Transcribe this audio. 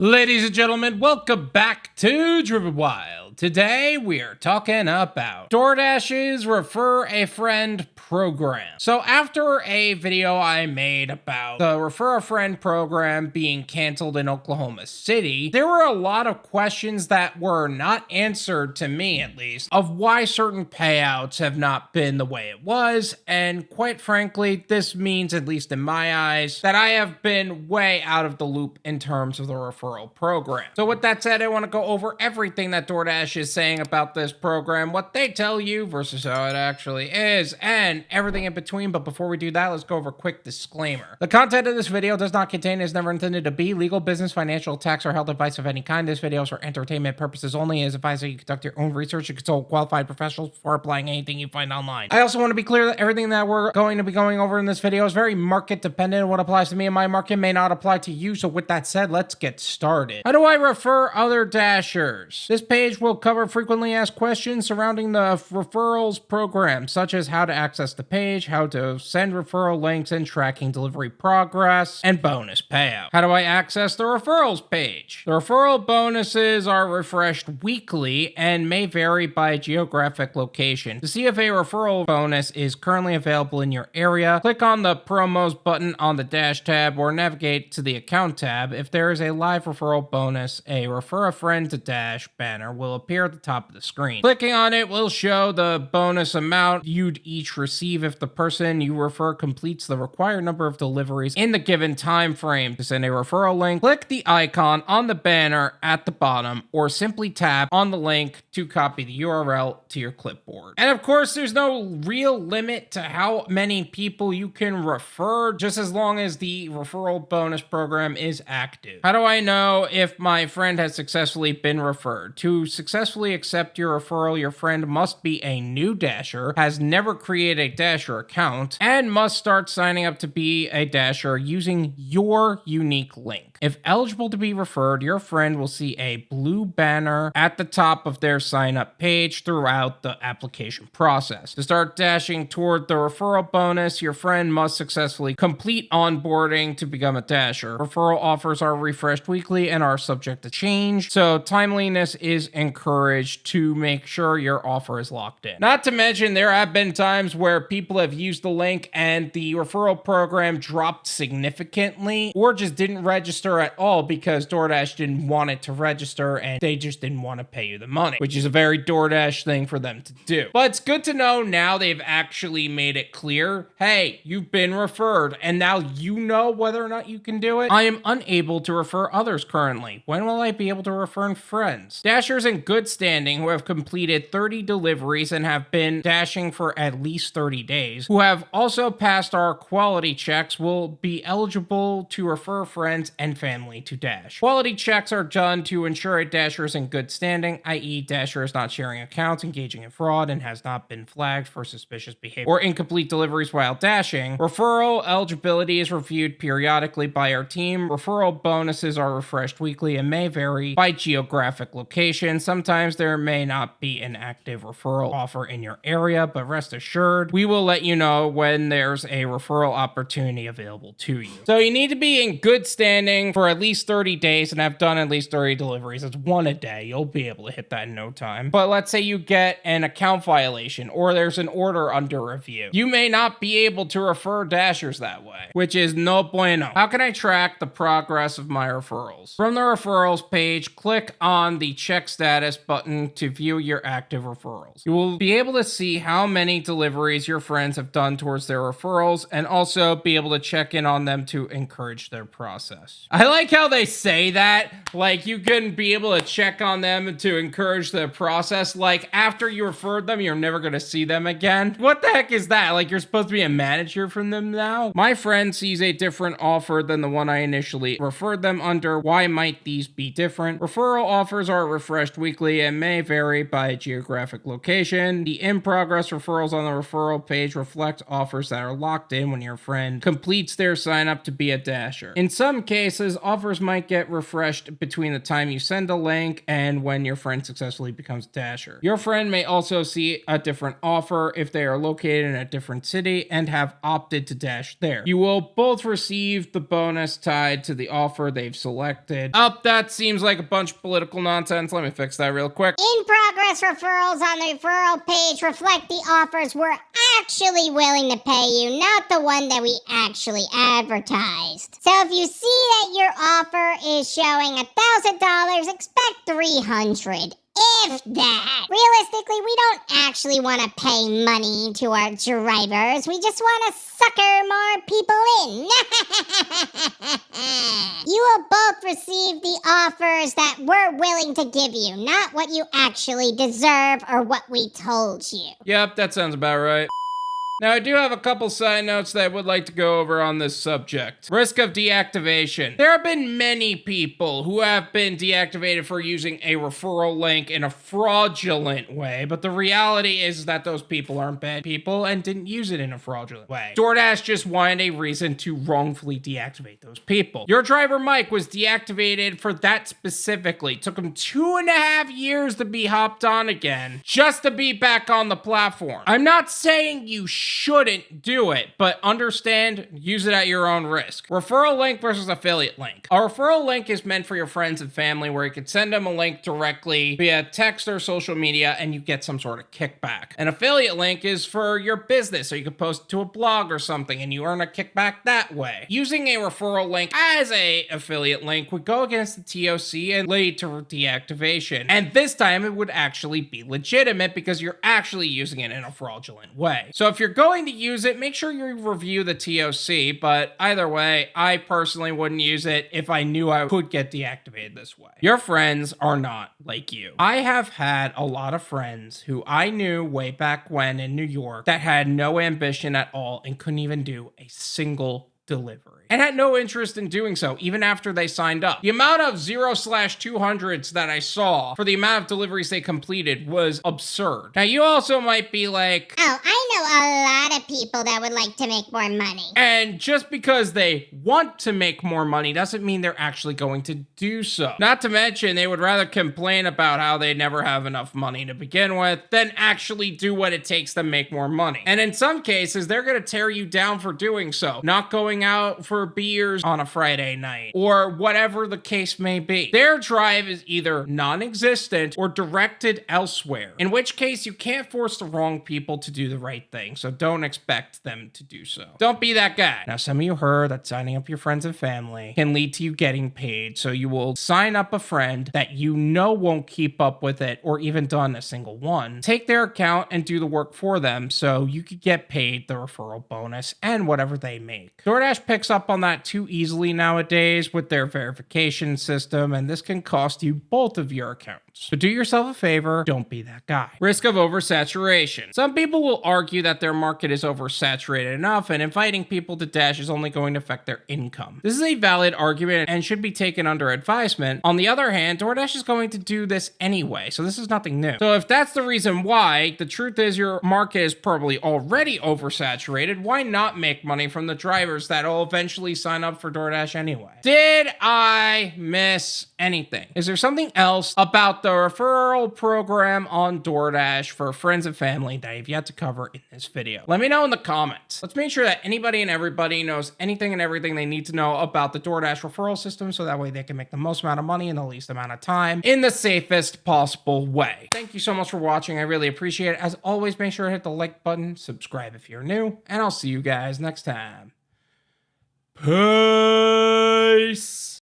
Ladies and gentlemen, welcome back to Driven Wyld. Today we are talking about DoorDash's Refer a Friend program. So after a video I made about the Refer a Friend program being canceled in Oklahoma City, there were a lot of questions that were not answered, to me at least, of why certain payouts have not been the way it was. And quite frankly, this means, at least in my eyes, that I have been way out of the loop in terms of the referral program. So with that said, I want to go over everything that DoorDash is saying about this program, what they tell you versus how it actually is, and everything in between. But before we do that, let's go over a quick disclaimer. The content of this video does not contain, is never intended to be, legal, business, financial, tax, or health advice of any kind. This video is for entertainment purposes only. It is advised that you conduct your own research and consult qualified professionals before applying anything you find online. I also want to be clear that everything that we're going to be going over in this video is very market dependent. What applies to me and my market may not apply to you. So with that said, let's get started. How do I refer other Dashers? This page will cover frequently asked questions surrounding the referrals program, such as how to access the page, how to send referral links, and tracking delivery progress, and bonus payout. How do I access the referrals page? The referral bonuses are refreshed weekly and may vary by geographic location. To see if a referral bonus is currently available in your area, click on the promos button on the Dash tab or navigate to the account tab. If there is a live referral bonus, a Refer a Friend to Dash banner will appear at the top of the screen. Clicking on it will show the bonus amount you'd each receive if the person you refer completes the required number of deliveries in the given time frame. To send a referral link, click the icon on the banner at the bottom or simply tap on the link to copy the URL to your clipboard. And of course, there's no real limit to how many people you can refer, just as long as the referral bonus program is active. How do I know if my friend has successfully been referred? To successfully accept your referral, your friend must be a new Dasher, has never created a Dasher account, and must start signing up to be a Dasher using your unique link. If eligible to be referred, your friend will see a blue banner at the top of their sign up page throughout the application process. To start dashing toward the referral bonus, your friend must successfully complete onboarding to become a Dasher. Referral offers are refreshed weekly and are subject to change, so timeliness is encouraged to make sure your offer is locked in. Not to mention, there have been times where people have used the link and the referral program dropped significantly or just didn't register at all because DoorDash didn't want it to register and they just didn't want to pay you the money, which is a very DoorDash thing for them to do. But it's good to know now they've actually made it clear, hey, you've been referred, and now you know whether or not you can do it. I am unable to refer others currently. When will I be able to refer friends? Dashers in good standing who have completed 30 deliveries and have been dashing for at least 30 days, who have also passed our quality checks, will be eligible to refer friends and family to Dash. Quality checks are done to ensure a Dasher is in good standing, i.e. Dasher is not sharing accounts, engaging in fraud, and has not been flagged for suspicious behavior or incomplete deliveries while dashing. Referral eligibility is reviewed periodically by our team. Referral bonuses are refreshed weekly and may vary by geographic location. Sometimes there may not be an active referral offer in your area, but rest assured, we will let you know when there's a referral opportunity available to you. So you need to be in good standing for at least 30 days and have done at least 30 deliveries. It's one a day. You'll be able to hit that in no time. But let's say you get an account violation or there's an order under review. You may not be able to refer Dashers that way, which is no bueno. How can I track the progress of my referrals? From the referrals page, click on the check status button to view your active referrals. You will be able to see how many deliveries your friends have done towards their referrals and also be able to check in on them to encourage their process. I like how they say that, like you can be able to check on them to encourage their process. Like after you referred them, you're never going to see them again. What the heck is that? Like you're supposed to be a manager from them now? My friend sees a different offer than the one I initially referred them under. Why might these be different? Referral offers are refreshed weekly and may vary by geographic location. The in-progress referrals on the referral page reflect offers that are locked in when your friend completes their sign up to be a Dasher. In some cases, offers might get refreshed between the time you send a link and when your friend successfully becomes a Dasher. Your friend may also see a different offer if they are located in a different city and have opted to dash there. You will both receive the bonus tied to the offer they've selected. That seems like a bunch of political nonsense. Let me fix that real quick. In-progress referrals on the referral page reflect the offers we're actually willing to pay you, not the one that we actually advertised. So if you see that your offer is showing $1,000, expect $300. If that. Realistically, we don't actually want to pay money to our drivers. We just want to sucker more people in. You will both receive the offers that we're willing to give you, not what you actually deserve or what we told you. Yep, that sounds about right. Now, I do have a couple side notes that I would like to go over on this subject. Risk of deactivation. There have been many people who have been deactivated for using a referral link in a fraudulent way, but the reality is that those people aren't bad people and didn't use it in a fraudulent way. DoorDash just wanted a reason to wrongfully deactivate those people. Your driver Mike was deactivated for that specifically. It took him 2.5 years to be hopped on again, just to be back on the platform. I'm not saying you shouldn't do it, but understand, use it at your own risk. Referral link versus affiliate link. A referral link is meant for your friends and family where you could send them a link directly via text or social media and you get some sort of kickback. An affiliate link is for your business, so you could post it to a blog or something and you earn a kickback that way. Using a referral link as a affiliate link would go against the TOC and lead to deactivation. And this time it would actually be legitimate because you're actually using it in a fraudulent way. So if you're going to use it, make sure you review the TOC, but either way, I personally wouldn't use it if I knew I could get deactivated this way. Your friends are not like you. I have had a lot of friends who I knew way back when in New York that had no ambition at all and couldn't even do a single delivery and had no interest in doing so even after they signed up. The amount of 0/200s that I saw for the amount of deliveries they completed was absurd. Now you also might be like, oh, I know a lot of people that would like to make more money. And just because they want to make more money doesn't mean they're actually going to do so. Not to mention, they would rather complain about how they never have enough money to begin with than actually do what it takes to make more money. And in some cases, they're going to tear you down for doing so, not going out for beers on a Friday night or whatever the case may be. Their drive is either non-existent or directed elsewhere, in which case you can't force the wrong people to do the right thing, so don't expect them to do so. Don't be that guy. Now, some of you heard that signing up your friends and family can lead to you getting paid, so you will sign up a friend that you know won't keep up with it or even done a single one. Take their account and do the work for them so you could get paid the referral bonus and whatever they make. DoorDash picks up on that too easily nowadays with their verification system, and this can cost you both of your accounts. So do yourself a favor, don't be that guy. Risk of oversaturation. Some people will argue that their market is oversaturated enough and inviting people to Dash is only going to affect their income. This is a valid argument and should be taken under advisement. On the other hand, DoorDash is going to do this anyway, so this is nothing new. So if that's the reason why, the truth is your market is probably already oversaturated. Why not make money from the drivers that'll eventually sign up for DoorDash anyway? Did I miss anything? Is there something else about the referral program on DoorDash for friends and family that I've yet to cover in this video? Let me know in the comments. Let's make sure that anybody and everybody knows anything and everything they need to know about the DoorDash referral system so that way they can make the most amount of money in the least amount of time in the safest possible way. Thank you so much for watching. I really appreciate it. As always, make sure to hit the like button, subscribe if you're new, and I'll see you guys next time. Peace.